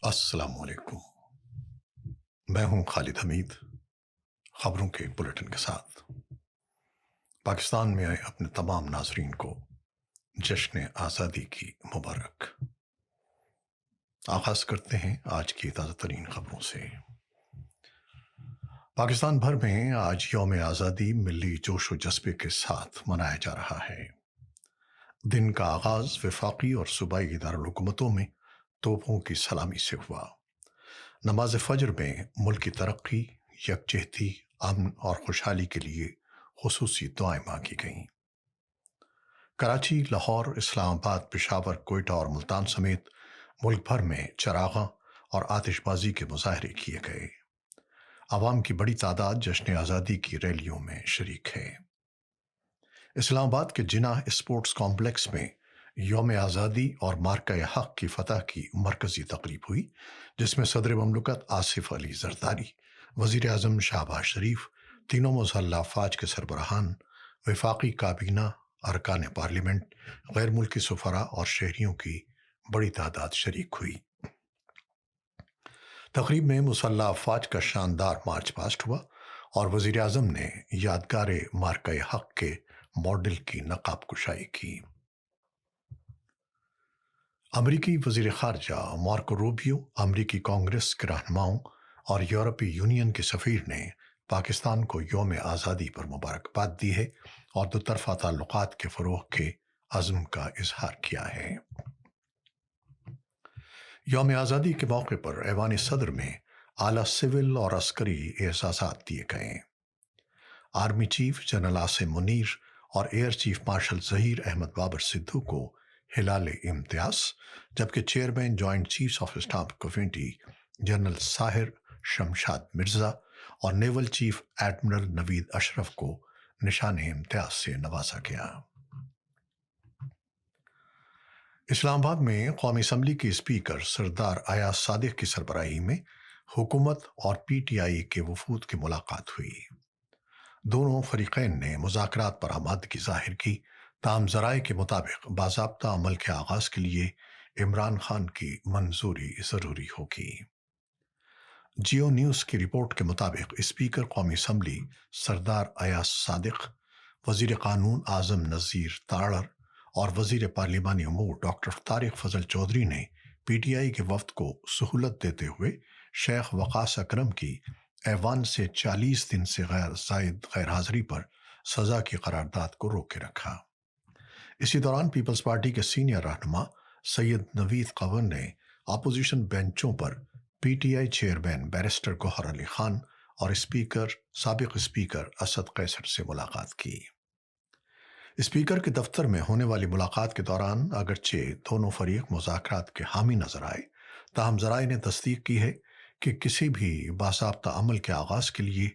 السلام علیکم۔ میں ہوں خالد حمید، خبروں کے بلیٹن کے ساتھ۔ پاکستان میں آئے اپنے تمام ناظرین کو جشن آزادی کی مبارک۔ آغاز کرتے ہیں آج کی تازہ ترین خبروں سے۔ پاکستان بھر میں آج یوم آزادی ملی جوش و جذبے کے ساتھ منایا جا رہا ہے۔ دن کا آغاز وفاقی اور صوبائی ادارالحکومتوں میں توپوں کی سلامی سے ہوا۔ نماز فجر میں ملک کی ترقی، یکجہتی، امن اور خوشحالی کے لیے خصوصی دعائیں مانگی گئیں۔ کراچی، لاہور، اسلام آباد، پشاور، کوئٹہ اور ملتان سمیت ملک بھر میں چراغاں اور آتش بازی کے مظاہرے کیے گئے۔ عوام کی بڑی تعداد جشن آزادی کی ریلیوں میں شریک ہے۔ اسلام آباد کے جناح اسپورٹس کمپلیکس میں یوم آزادی اور مارکہ حق کی فتح کی مرکزی تقریب ہوئی، جس میں صدر مملکت آصف علی زرداری، وزیر اعظم شہباز شریف، تینوں مسلح افواج کے سربراہان، وفاقی کابینہ، ارکان پارلیمنٹ، غیر ملکی سفراء اور شہریوں کی بڑی تعداد شریک ہوئی۔ تقریب میں مسلح افواج کا شاندار مارچ پاسٹ ہوا اور وزیر اعظم نے یادگار مارکہ حق کے ماڈل کی نقاب کشائی کی۔ امریکی وزیر خارجہ مارکو روبیو، امریکی کانگریس کے رہنماؤں اور یورپی یونین کے سفیر نے پاکستان کو یوم آزادی پر مبارکباد دی ہے اور دو طرفہ تعلقات کے فروغ کے عزم کا اظہار کیا ہے۔ یوم آزادی کے موقع پر ایوان صدر میں اعلیٰ سول اور عسکری اعزازات دیے گئے۔ Army chief general Asim Munir اور air chief marshal Zaheer Ahmed Babar Sidhu کو ہلال امتیاز، جبکہ chairman joint chiefs of staff committee general Sahir Shamshad Mirza اور نیول چیف ایڈمرل نوید اشرف کو نشان امتیاز سے نوازا گیا۔ اسلام آباد میں قومی اسمبلی کی اسپیکر سردار ایاز صادق کی سربراہی میں حکومت اور پی ٹی آئی کے وفود کی ملاقات ہوئی۔ دونوں فریقین نے مذاکرات پر آمادگی ظاہر کی، تاہم ذرائع کے مطابق باضابطہ عمل کے آغاز کے لیے عمران خان کی منظوری ضروری ہوگی۔ جیو نیوز کی رپورٹ کے مطابق اسپیکر قومی اسمبلی سردار ایاز صادق، وزیر قانون اعظم نذیر تاڑر اور وزیر پارلیمانی امور ڈاکٹر طارق فضل چودھری نے پی ٹی آئی کے وفد کو سہولت دیتے ہوئے شیخ وقاص اکرم کی ایوان سے 40 دن سے زائد غیر حاضری پر سزا کی قرارداد کو روک کے رکھا۔ اسی دوران پیپلز پارٹی کے سینئر رہنما سید نوید قور نے اپوزیشن بینچوں پر P T I chairman barrister Gohar Ali Khan اور سابق اسپیکر اسد قیصر سے ملاقات کی۔ اسپیکر کے دفتر میں ہونے والی ملاقات کے دوران اگرچہ دونوں فریق مذاکرات کے حامی نظر آئے، تاہم ذرائع نے تصدیق کی ہے کہ کسی بھی باضابطہ عمل کے آغاز کے لیے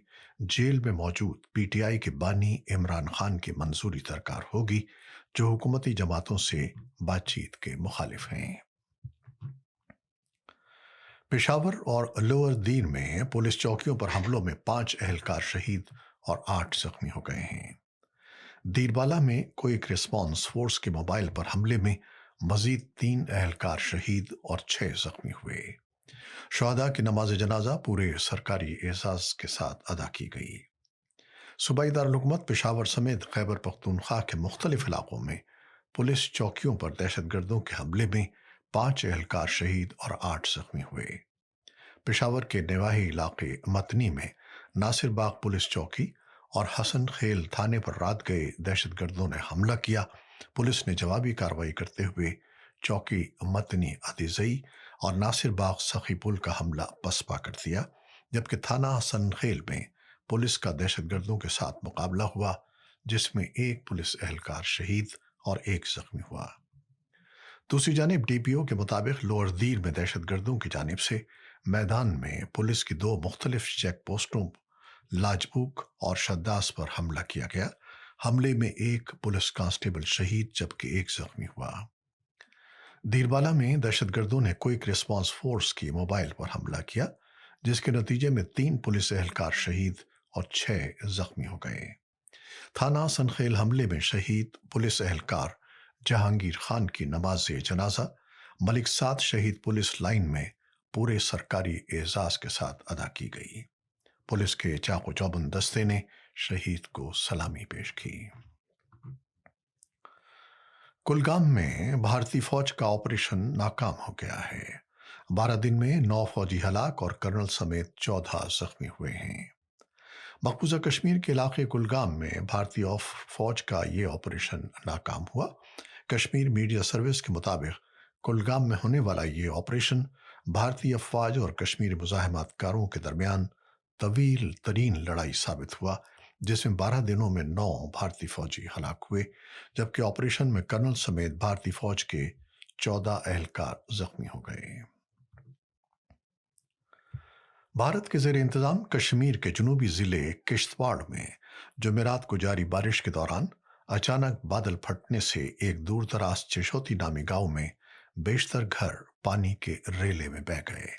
جیل میں موجود پی ٹی آئی کے بانی عمران خان کی منظوری درکار ہوگی، جو حکومتی جماعتوں سے بات چیت کے مخالف ہیں۔ پشاور اور لوور دیر میں پولیس چوکیوں پر حملوں میں 5 اہلکار شہید اور 8 زخمی ہو گئے ہیں۔ دیربالا میں کوئک ریسپانس فورس کے موبائل پر حملے میں مزید 3 اہلکار شہید اور 6 زخمی ہوئے۔ شہداء کی نماز جنازہ پورے سرکاری اعزاز کے ساتھ ادا کی گئی۔ صوبائی دارالحکومت پشاور سمیت خیبر پختونخوا کے مختلف علاقوں میں پولیس چوکیوں پر دہشت گردوں کے حملے میں 5 اہلکار شہید اور 8 زخمی ہوئے۔ پشاور کے نواحی علاقے متنی میں ناصر باغ پولیس چوکی اور حسن خیل تھانے پر رات گئے دہشت گردوں نے حملہ کیا۔ پولیس نے جوابی کارروائی کرتے ہوئے چوکی متنی عدیزئی اور ناصر باغ سخی پل کا حملہ پسپا کر دیا، جبکہ تھانہ حسن خیل میں پولیس کا دہشت گردوں کے ساتھ مقابلہ ہوا، جس میں 1 پولیس اہلکار شہید اور 1 زخمی ہوا۔ دوسری جانب ڈی پی او کے مطابق لوور دیر میں دہشت گردوں کی جانب سے میدان میں پولیس کی 2 مختلف چیک پوسٹوں لاجبوک اور شداس پر حملہ کیا گیا۔ حملے میں 1 پولیس کانسٹیبل شہید جبکہ 1 زخمی ہوا۔ دیربالا میں دہشت گردوں نے کوئک ریسپانس فورس کی موبائل پر حملہ کیا، جس کے نتیجے میں 3 پولیس اہلکار شہید اور 6 زخمی ہو گئے۔ تھانہ سنخیل حملے میں شہید پولیس اہلکار جہانگیر خان کی نماز جنازہ ملک سعد شہید پولیس لائن میں پورے سرکاری اعزاز کے ساتھ ادا کی گئی۔ پولیس کے چاق و چوبند دستے نے شہید کو سلامی پیش کی۔ کلگام میں بھارتی فوج کا آپریشن ناکام ہو گیا ہے۔ 12 دن میں 9 فوجی ہلاک اور کرنل سمیت 14 زخمی ہوئے ہیں۔ مقبوضہ کشمیر کے علاقے کلگام میں بھارتی فوج کا یہ آپریشن ناکام ہوا۔ کشمیر میڈیا سروس کے مطابق کلگام میں ہونے والا یہ آپریشن بھارتی افواج اور کشمیری مزاحمت کاروں کے درمیان طویل ترین لڑائی ثابت ہوا، جس میں 12 دنوں میں 9 بھارتی فوجی ہلاک ہوئے، جبکہ آپریشن میں کرنل سمیت بھارتی فوج کے 14 اہلکار زخمی ہو گئے۔ بھارت کے زیر انتظام کشمیر کے جنوبی ضلع کشتواڑ میں جمعرات کو جاری بارش کے دوران اچانک بادل پھٹنے سے ایک دور دراز چشوتی نامی گاؤں میں بیشتر گھر پانی کے ریلے میں بہہ گئے۔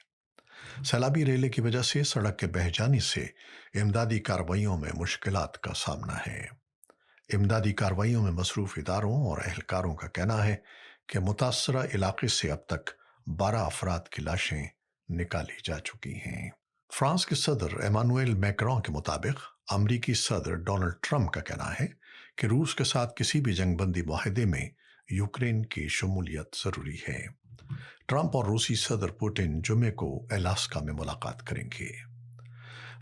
سیلابی ریلے کی وجہ سے سڑک کے بہہ جانے سے امدادی کارروائیوں میں مشکلات کا سامنا ہے۔ امدادی کارروائیوں میں مصروف اداروں اور اہلکاروں کا کہنا ہے کہ متاثرہ علاقے سے اب تک 12 افراد کی لاشیں نکالی جا چکی ہیں۔ فرانس کے صدر ایمانوئل میکرون کے مطابق امریکی صدر ڈونلڈ ٹرمپ کا کہنا ہے کہ روس کے ساتھ کسی بھی جنگ بندی معاہدے میں یوکرین کی شمولیت ضروری ہے۔ ٹرمپ اور روسی صدر پوٹن جمعے کو الاسکا میں ملاقات کریں گے۔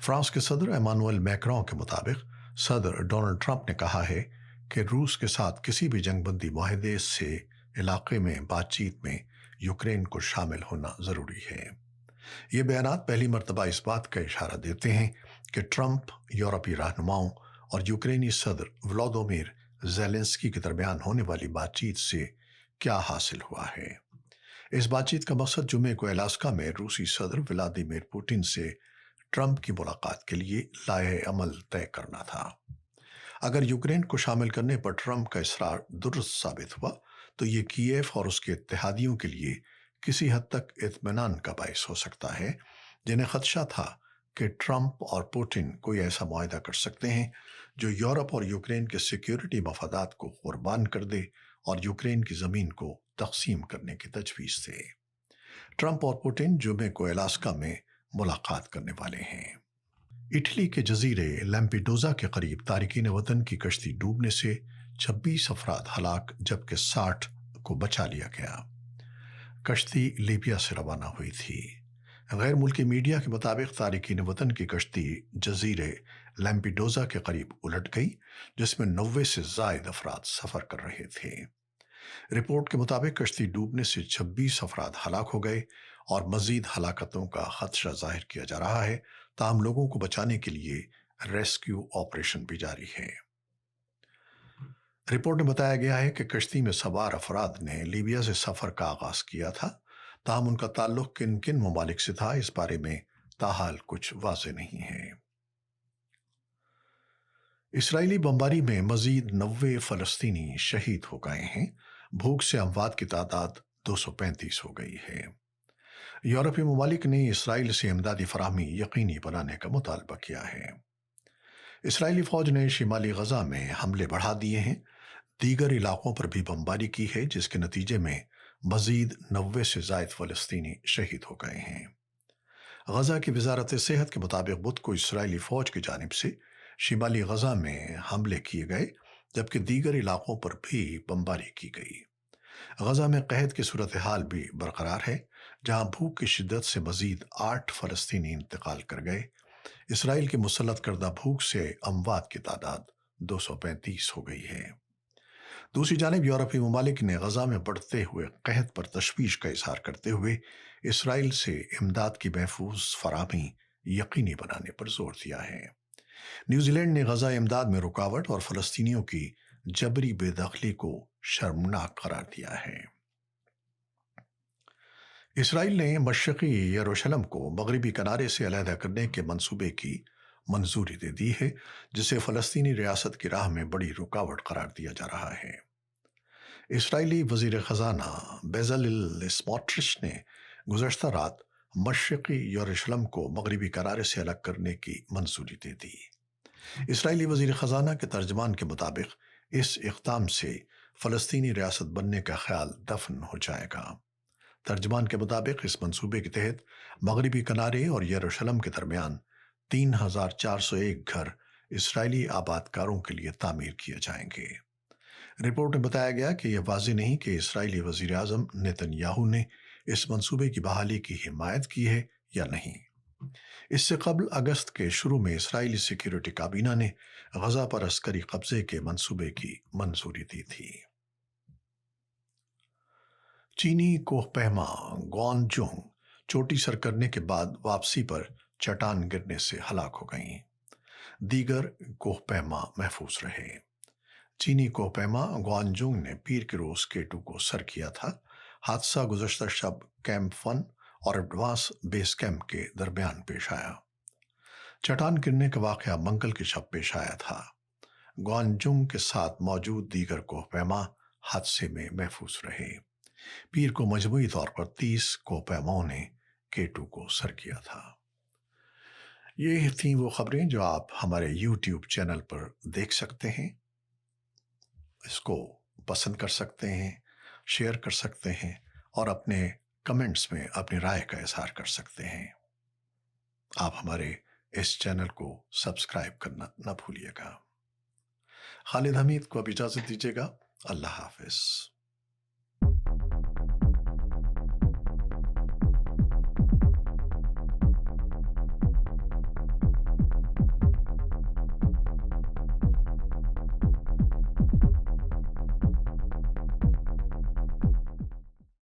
فرانس کے صدر ایمانوئل میکرون کے مطابق صدر ڈونلڈ ٹرمپ نے کہا ہے کہ روس کے ساتھ کسی بھی جنگ بندی معاہدے سے علاقے میں بات چیت میں یوکرین کو شامل ہونا ضروری ہے۔ یہ بیانات پہلی مرتبہ اس بات کا اشارہ دیتے ہیں کہ ٹرمپ یورپی رہنماؤں اور یوکرینی صدر ولادیمیر زیلنسکی کے درمیان ہونے والی بات چیت سے کیا حاصل ہوا ہے۔ اس بات چیت کا مقصد جمعے کو الاسکا میں روسی صدر ولادیمیر پوٹن سے ٹرمپ کی ملاقات کے لیے لائحہ عمل طے کرنا تھا۔ اگر یوکرین کو شامل کرنے پر ٹرمپ کا اصرار درست ثابت ہوا تو یہ کیف اور اس کے اتحادیوں کے لیے کسی حد تک اطمینان کا باعث ہو سکتا ہے، جنہیں خدشہ تھا کہ ٹرمپ اور پوٹن کوئی ایسا معاہدہ کر سکتے ہیں جو یورپ اور یوکرین کے سیکیورٹی مفادات کو قربان کر دے اور یوکرین کی زمین کو تقسیم کرنے کی تجویز تھے۔ ٹرمپ اور پوٹن جمعے کو الاسکا میں ملاقات کرنے والے ہیں۔ اٹلی کے جزیرے لیمپیڈوزا کے قریب تارکین وطن کی کشتی ڈوبنے سے 26 افراد ہلاک جبکہ 60 کو بچا لیا گیا۔ کشتی لیبیا سے روانہ ہوئی تھی۔ غیر ملکی میڈیا کے مطابق تارکین وطن کی کشتی جزیرے لیمپیڈوزا کے قریب الٹ گئی، جس میں 90 سے زائد افراد سفر کر رہے تھے۔ رپورٹ کے مطابق کشتی ڈوبنے سے 26 افراد ہلاک ہو گئے اور مزید ہلاکتوں کا خدشہ ظاہر کیا جا رہا ہے، تاہم لوگوں کو بچانے کے لیے ریسکیو آپریشن بھی جاری ہے۔ رپورٹ میں بتایا گیا ہے کہ کشتی میں سوار افراد نے لیبیا سے سفر کا آغاز کیا تھا، تاہم ان کا تعلق کن کن ممالک سے تھا اس بارے میں تاحال کچھ واضح نہیں ہے۔ اسرائیلی بمباری میں مزید 90 فلسطینی شہید ہو گئے ہیں۔ بھوک سے اموات کی تعداد 235 ہو گئی ہے۔ یورپی ممالک نے اسرائیل سے امدادی فراہمی یقینی بنانے کا مطالبہ کیا ہے۔ اسرائیلی فوج نے شمالی غزہ میں حملے بڑھا دیے ہیں، دیگر علاقوں پر بھی بمباری کی ہے، جس کے نتیجے میں مزید 90 سے زائد فلسطینی شہید ہو گئے ہیں۔ غزہ کی وزارت صحت کے مطابق بدھ کو اسرائیلی فوج کی جانب سے شمالی غزہ میں حملے کیے گئے، جبکہ دیگر علاقوں پر بھی بمباری کی گئی۔ غزہ میں قحط کی صورتحال بھی برقرار ہے، جہاں بھوک کی شدت سے مزید 8 فلسطینی انتقال کر گئے۔ اسرائیل کی مسلط کردہ بھوک سے اموات کی تعداد 235 ہو گئی ہے۔ دوسری جانب یورپی ممالک نے غزہ میں بڑھتے ہوئے قحط پر تشویش کا اظہار کرتے ہوئے اسرائیل سے امداد کی محفوظ فراہمی یقینی بنانے پر زور دیا ہے۔ نیوزی لینڈ نے غزہ امداد میں رکاوٹ اور فلسطینیوں کی جبری بے دخلی کو شرمناک قرار دیا ہے۔ اسرائیل نے مشرقی یروشلم کو مغربی کنارے سے علیحدہ کرنے کے منصوبے کی منظوری دے دی ہے، جسے فلسطینی ریاست کی راہ میں بڑی رکاوٹ قرار دیا جا رہا ہے۔ اسرائیلی وزیر خزانہ بیزلیل اسموٹرچ نے گزشتہ رات مشرقی یروشلم کو مغربی کنارے سے الگ کرنے کی منظوری دے دی۔ اسرائیلی وزیر خزانہ کے ترجمان کے مطابق اس اقدام سے فلسطینی ریاست بننے کا خیال دفن ہو جائے گا۔ ترجمان کے مطابق اس منصوبے کے تحت مغربی کنارے اور یروشلم کے درمیان 3,401 گھر اسرائیلی آباد کاروں کے لیے تعمیر کیے جائیں گے۔ رپورٹ میں بتایا گیا کہ یہ واضح نہیں کہ اسرائیلی وزیر اعظم نیتن یاہو نے اس منصوبے کی بحالی کی حمایت کی ہے یا نہیں۔ اس سے قبل اگست کے شروع میں اسرائیلی سیکیورٹی کابینہ نے غزہ پر عسکری قبضے کے منصوبے کی منظوری دی تھی۔ چینی کوہ پیما گوانجونگ چوٹی سر کرنے کے بعد واپسی پر چٹان گرنے سے ہلاک ہو گئیں۔ دیگر کوہ پیما محفوظ رہے۔ چینی کوہ پیما گوانجونگ نے پیر کے روز K2 کو سر کیا تھا۔ حادثہ گزشتہ شب کیمپ 1 اور ایڈوانس بیس کیمپ کے درمیان پیش آیا۔ چٹان گرنے کا واقعہ منگل کی شب پیش آیا تھا۔ گوانجونگ کے ساتھ موجود دیگر کوہ پیما حادثے میں محفوظ رہے۔ پیر کو مجموعی طور پر 30 کوہ پیماؤں نے K2 کو سر کیا تھا۔ یہ تھیں وہ خبریں جو آپ ہمارے YouTube چینل پر دیکھ سکتے ہیں۔ اس کو پسند کر سکتے ہیں، شیئر کر سکتے ہیں اور اپنے کمنٹس میں اپنی رائے کا اظہار کر سکتے ہیں۔ آپ ہمارے اس چینل کو سبسکرائب کرنا نہ بھولیے گا۔ خالد حمید کو اب اجازت دیجیے گا۔ اللہ حافظ۔